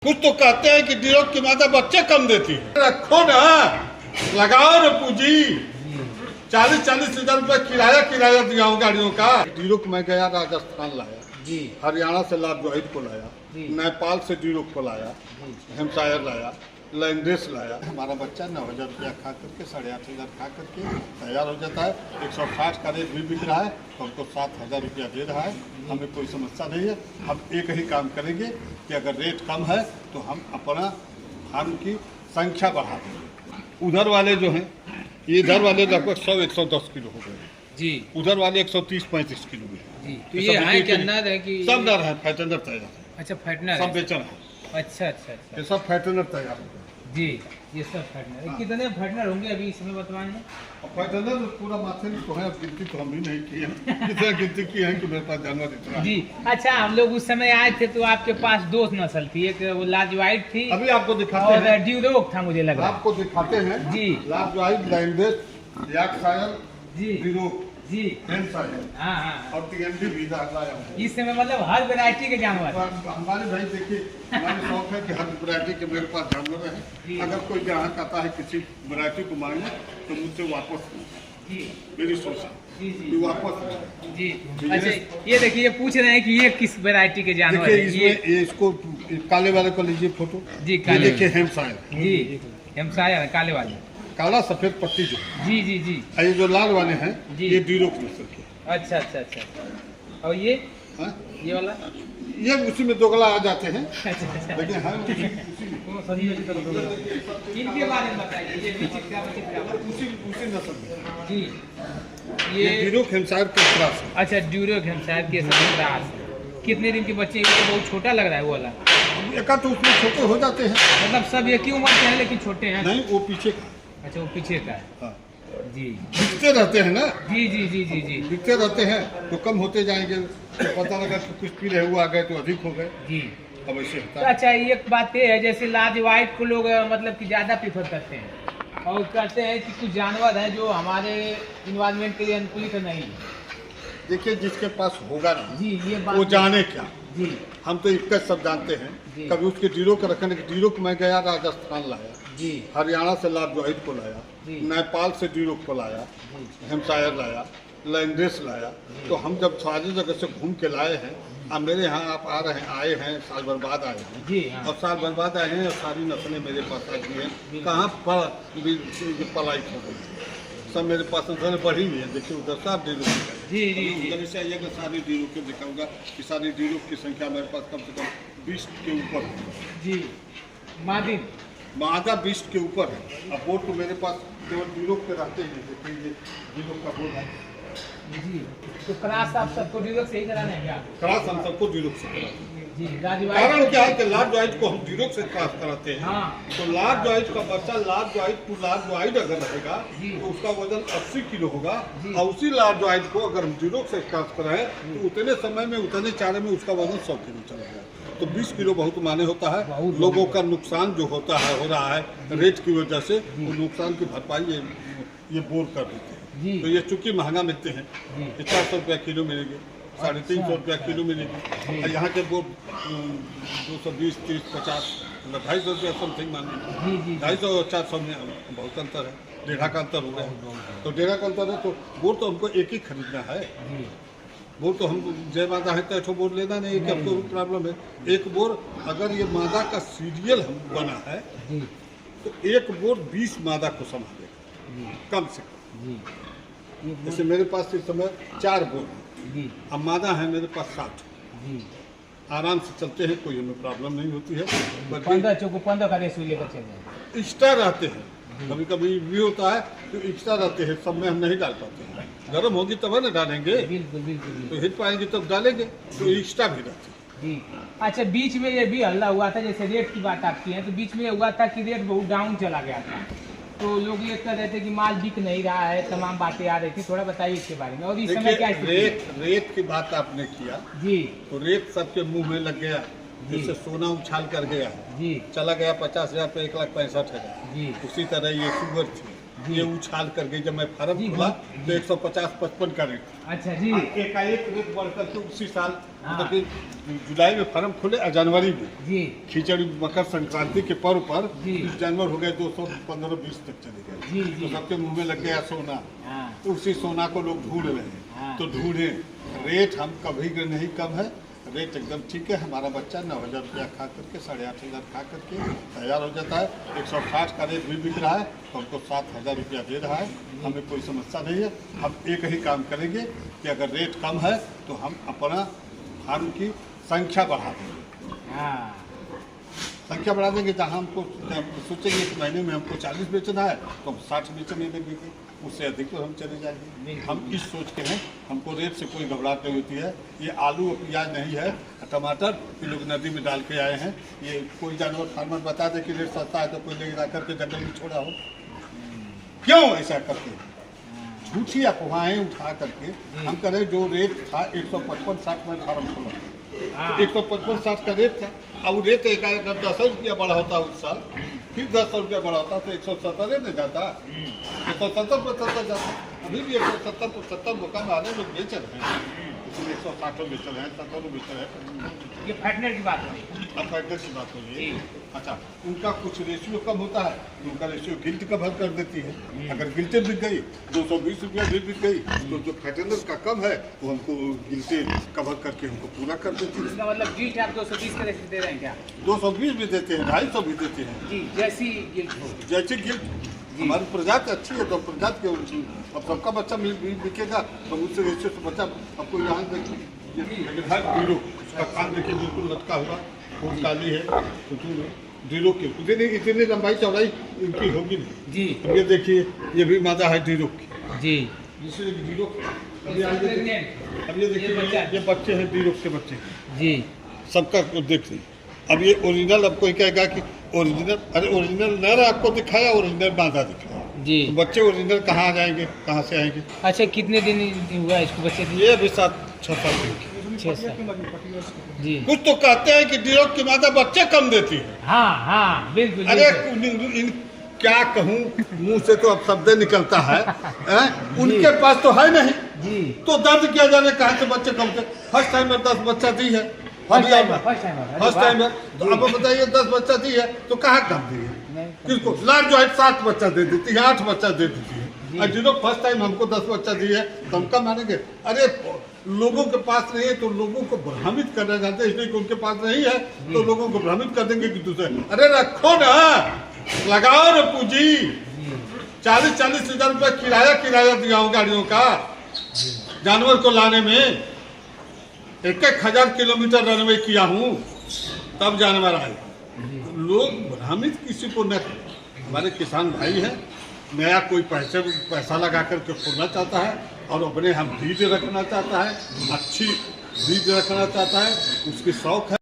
कुछ तो कहते हैं कि डीरोक की माता बच्चे कम देती है। रखो ना, लगाओ ना पूंजी। 40-40 हजार रुपये किराया दिया हूँ गाड़ियों का। डीरोक मैं गया, राजस्थान लाया जी, हरियाणा से लाभ जोहित को लाया, नेपाल से डीरोक को लाया, हेमशायर लाया, लैंडेस लाया। हमारा बच्चा 9,000 रुपया खा करके 8,500 खा करके तैयार हो जाता है। 160 का रेट भी बिक रहा है तो हमको 7,000 रुपया दे रहा है। हमें कोई समस्या नहीं है। हम एक ही काम करेंगे कि अगर रेट कम है तो हम अपना फार्म की संख्या बढ़ा देंगे। उधर वाले जो हैं, इधर वाले लगभग 100-110 किलो हो गए जी, उधर वाले 130-35 किलो में जी। तो ये है कि नर है कि सब नर है, फैटनर तैयार है। अच्छा, फैटनर सब बेचन है। अच्छा, ये सब फैटनर तैयार है जी। ये सब फैटनर कितने फैटनर होंगे अभी इसमें वर्तमान में? फैटनर पूरा माथे में तो है, अब गिनती तो हम भी नहीं की है। कितना गिनती की है कि मेरे पास जानवर इतना जी। अच्छा, हम लोग उस समय आए थे तो आपके पास 2 नस्ल थी, एक वो लार्ज व्हाइट थी, अभी आपको दिखाते हैं, और ड्यूरोक था मुझे लगा। आपको दिखाते हैं जी, लार्ज व्हाइट, लैंडेस, यॉर्कशायर जी, ड्यूरोक जी, हाँ, और टीएमडी भी लाया हूं। इस समय मतलब हर वैरायटी के जानवर हमारे भाई देखिए, हमारे शौक है कि हर वैरायटी के मेरे पास जानवर हैं। अगर कोई ग्राहक आता है किसी वैरायटी को मांगने तो मुझसे वापस मेरी सोच है वापस जी। अच्छा, ये देखिए, ये पूछ रहे हैं कि ये किस वैरायटी के जानवर है। ये इसको काले वाले को लीजिए फोटो जी, देखिए हेमशायर जी, हेमशायर काले वाले, काला सफेद पट्टी जो जी जी जी। ये जो लाल वाले हैं ये डीरोक नस्ल के। अच्छा। और ये ये वाला, ये उसी में दोगला आ जाते हैं। अच्छा। लेकिन हम इनके बारे में बताइए, ये उसी नस्ल में जी। ये डीरोक हेमशायर के क्रॉस। अच्छा, डीरोक हेमशायर के क्रॉस। कितने दिन के बच्चे? ये तो बहुत छोटा लग रहा है वो वाला। एक तो उसमें छोटे हो जाते हैं, मतलब सब एक ही उम्र के हैं लेकिन छोटे हैं। नहीं, वो पीछे का। अच्छा, वो पीछे का है। हाँ जी, बिकते रहते हैं ना जी जी जी जी जी, बिकते रहते हैं तो कम होते जाएंगे। तो पता लगा कि कुछ पीले हुआ आ गए तो अधिक हो गए जी, अब ऐसे होता है। अच्छा, एक बात ये है, जैसे लार्ज व्हाइट को लोग मतलब कि ज़्यादा प्रीफर करते हैं और कहते हैं कि कुछ जानवर हैं जो हमारे इन्वायरमेंट के लिए अनुकूलित नहीं है। देखिए, जिसके पास होगा ना जी, ये बात वो जाने क्या जी। हम तो एक सब जानते हैं। कभी उसके डीरोक रखने के, डीरोक मैं गया, राजस्थान लाया जी, हरियाणा से लाभ जोहित को लाया, नेपाल से डीरोक को लाया, हेमशायर लाया, लैंडेस लाया। तो हम जब सारी जगह से घूम के लाए हैं, अब मेरे यहाँ आप आए हैं साल भर बाद आए हैं जी, हाँ। और साल भर बाद आए हैं और सारी नस्लें मेरे पास आ गई हैं। कहाँ पर पलाई हो गई, सब मेरे पास नस्लें बढ़ी हुई है। देखिए उधर साफ डीरोक जी जी, उधर से आइएगा, सारी डीरोक के दिखाऊंगा कि सारी डीरोक की संख्या मेरे पास कम से कम 20 के ऊपर है जी। मादा 20 के ऊपर है। अब बोर्ड तो मेरे पास केवल डीरोक के रहते हैं। देखिए डीरोक का बोर्ड है जी। तो क्रास आप सबको डीरोक से ही कराना है क्या? क्रास हम सबको डीरोक से कराते हैं जी। कारण क्या है कि लार्ज व्हाइट को हम डीरोक से क्रास कराते हैं। हाँ। तो लार्ज व्हाइट का बच्चा लार्ज व्हाइट अगर रहेगा तो उसका वजन 80 किलो होगा, और उसी लार्ज व्हाइट को अगर हम डीरोक से क्रास कराएं तो उतने समय में, उतने चारे में उसका वजन 100 किलो चला गया। तो 20 किलो बहुत माने होता है। लोगों का नुकसान जो होता है, हो रहा है रेट की वजह से, वो नुकसान की भरपाई ये बोर कर देते हैं। तो ये चूंकि महंगा मिलते हैं, 400 रुपया किलो मिलेंगे, 350 रुपया किलो मिलेगी। और यहाँ के बोर 220, 30, 50, मतलब 250 रुपया समथिंग माने। 250 और 400 में बहुत अंतर है, 1.5 का अंतर हो गया। तो 1.5 का अंतर है तो बोर तो हमको एक ही खरीदना है। बोर तो हम जय माता है तो एक बोर लेना नहीं, कि हमको प्रॉब्लम है। एक बोर अगर ये मादा का सीरियल हम बना है तो एक बोर 20 मादा को संभालेगा कम से कम। जैसे मेरे पास इस समय 4 बोर हैं, अब मादा है मेरे पास 60 आराम से चलते हैं, कोई हमें प्रॉब्लम नहीं होती है। 15 का रेशो लेकर चलते एक्स्ट्रा रहते हैं, कभी कभी भी होता है तो एक्स्ट्रा रहते हैं, सब में हम नहीं डाल पाते हैं। गर्म होगी तब ना डालेंगे, बिल्कुल तो हिट पाएंगे तब डालेंगे, तो एक्स्ट्रा भी रहते हैं जी। अच्छा, बीच में ये भी हल्ला हुआ था, जैसे रेट की बात आपकी है, तो बीच में हुआ था कि रेट बहुत डाउन चला गया था, तो लोग ये कह रहे थे कि माल बिक नहीं रहा है, तमाम बातें आ रही थी। थोड़ा बताइए इसके बारे में। और इस समय क्या रेट की बात आपने किया जी, तो रेट सबके मुंह में लग गया। जैसे सोना उछाल कर गया जी, चला गया 50,000 पे 1,65,000 जी। उसी तरह ये शुगर थी ये उछाल कर गई। जब मैं फार्म खोला तो 150-55 का रेट। अच्छा जी। एकाएक रेट बढ़ करके उसी साल मतलब कि जुलाई में फार्म खोले और जनवरी में जी खिचड़ी मकर संक्रांति के पर्व पर जी। जानवर हो गए 215-20 तक चले गए। जी जी। तो सबके मुंह में लग गया सोना। हाँ तो उसी सोना को लोग ढूंढ रहे हैं। हाँ। तो ढूंढे रेट हम कभी नहीं कम है, रेट एकदम ठीक है। हमारा बच्चा 9,000 रुपया खा करके 8,500 खा करके तैयार हो जाता है। 160 का रेट भी बिक रहा है तो हमको 7,000 रुपया दे रहा है। हमें कोई समस्या नहीं है। हम एक ही काम करेंगे कि अगर रेट कम है तो हम अपना फार्म की संख्या बढ़ा देंगे। हाँ संख्या बढ़ा देंगे। जहाँ हमको सोचेंगे कि महीने में हमको 40 बेचना है तो हम 60 बेचने लगेंगे, उससे अधिक तो हम चले जाएंगे। हम इस सोच के हैं, हमको रेट से कोई घबराहट नहीं होती है। ये आलू और प्याज नहीं है, टमाटर ये लोग नदी में डाल के आए हैं। ये कोई जानवर फार्मर बता दे कि रेट सस्ता है तो कोई ले जा करके जंगल में छोड़ा हो, क्यों ऐसा करते हैं? झूठी अफवाहें उठा करके हम करें। जो रेट था 155-60 में फार्म खोला, 155-60 का रेट था। अब रेट एकाएक 10 रुपया बढ़ा होता उस साल, फिर 10 रुपया बढ़ा होता तो 170 में जाता, 170-75 जाता। अभी भी 170-75 मुकाम आने लोग बेच रहे हैं, इसलिए 160 बेच रहे हैं, 70 बेच रहे हैं। ये फाइटनर की बात है। अब फाइटर की बात हो रही है। अच्छा, उनका कुछ रेशियो कम होता है तो उनका रेशियो गिल्ट कवर कर देती है। अगर गिल्टें बिक गई 220 रुपया भी बिक गई तो जो फैटेनर का कम है वो हमको गिल्टें कवर करके हमको पूरा कर देती है। इसका मतलब गिल्ट आप 220 का रेट दे रहे हैं क्या? 220 भी देते हैं, 250 भी देते हैं। जी जैसी गिल्ट हो। जैसे गिल्ट हमारी प्रजाति अच्छी है तो प्रजाति के अब सबका बच्चा बिकेगा तो मुझसे रेशियो से बच्चा आपको यहाँ देखिए। लेकिन हर हीरो उसका कान देखिए बिल्कुल लटका हुआ, खूब काली है, ढीरो की इतनी लंबाई चौड़ाई इनकी होगी नहीं जी। अब ये देखिए ये भी मादा है ढीरो की जी, जिससे ढीरो। अब ये देखिए ये बच्चे हैं ढीरो के बच्चे जी, सबका देख लीजिए। अब ये ओरिजिनल अब कोई कहेगा कि ओरिजिनल, अरे ओरिजिनल नर आपको दिखाया, ओरिजिनल मादा दिखाया जी। तो बच्चे ओरिजिनल कहाँ आ जाएंगे, कहाँ से आएंगे? अच्छा कितने दिन हुआ इसको बच्चे दिए? ये अभी 7-6 साल की 6 साल जी। कुछ तो कहते हैं कि ढीरो की मादा बच्चे कम देती है। हाँ हाँ बिल्कुल। अरे क्या कहूँ, मुंह से तो अब शब्द निकलता है, उनके पास तो है नहीं जी। तो दर्द किया जाने कहाँ से बच्चे कम थे? फर्स्ट टाइम में 10 बच्चा दी है, फर्स्ट टाइम है। तो अब बताइए 10 बच्चा दी है तो कहाँ कम दी है? किसको? लाख जो है 7 बच्चा दे देती है, 8 बच्चा दे देती है। और जिन्होंने फर्स्ट टाइम हमको 10 बच्चा दी है तो हम कम मानेंगे? अरे लोगों के पास नहीं है तो लोगों को भ्रमित करना चाहते हैं, इसलिए कि उनके पास नहीं है तो लोगों को भ्रमित कर देंगे कि दूसरे। अरे रखो ना, लगाओ ना पूंजी। 40-40 हजार रुपया किराया दिया हूँ गाड़ियों का जानवर को लाने में। 1,000 किलोमीटर रनवे किया हूँ तब जानवर आए। लोग भ्रमित किसी को न करें। हमारे किसान भाई हैं, नया कोई पैसा लगा करके खोलना चाहता है और अपने हम बीज रखना चाहता है, अच्छी बीज रखना चाहता है, उसकी शौक है।